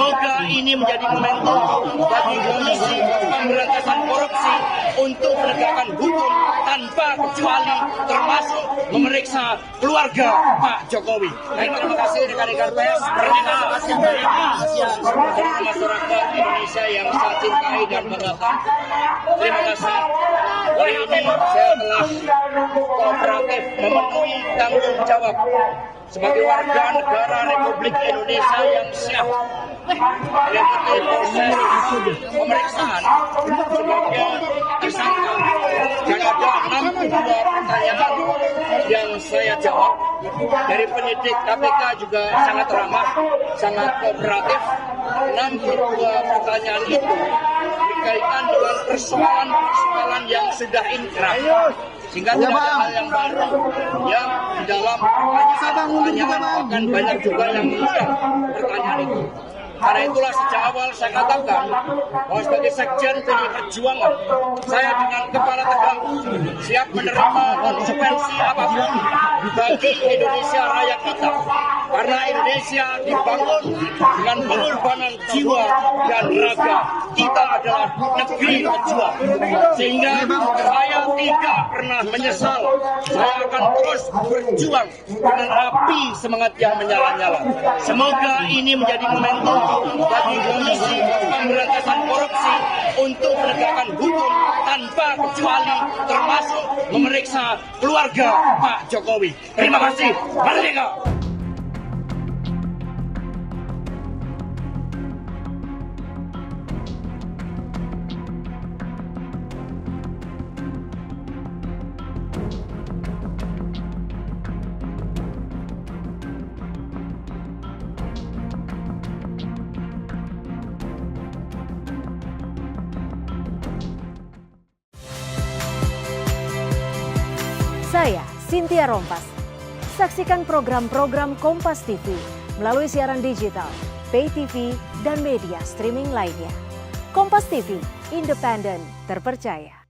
Semoga ini menjadi momentum bagi Komisi Pemberantasan Korupsi untuk menegakkan hukum tanpa kecuali, termasuk memeriksa keluarga Pak Jokowi. Terima kasih rekan-rekan pers, terima kasih banyak dari masyarakat Indonesia yang saya cintai dan banggakan. Terima kasih. Hari ini saya telah kooperatif memenuhi tanggung jawab sebagai warga negara Republik Indonesia yang siap mengikuti proses pemeriksaan sebagai tersangka. Dan ada 62 pertanyaan yang saya jawab dari penyidik KPK juga sangat ramah, sangat kooperatif. 62 pertanyaan itu berkaitan dengan persoalan-persoalan yang sudah inkrah. Sehingga tidak ada hal yang baru yang di dalam pertanyaan akan banyak juga yang mengundang pertanyaan itu. Karena itulah sejak awal saya katakan bahwa sebagai Sekjen PDI Perjuangan, saya dengan kepala tegak siap menerima konsekuensi apapun bagi Indonesia Raya kita. Karena Indonesia dibangun dengan pengorbanan jiwa dan raga. Kita adalah negeri pejuang. Sehingga saya tidak pernah menyesal. Saya akan terus berjuang dengan api semangat yang menyala-nyala. Semoga ini menjadi momentum bagi Komisi Pemberantasan Korupsi untuk menegakkan hukum tanpa kecuali, termasuk memeriksa keluarga Pak Jokowi. Terima kasih. Merdeka! Saya, Cynthia Rompas. Saksikan program-program Kompas TV melalui siaran digital, pay TV, dan media streaming lainnya. Kompas TV, independen, terpercaya.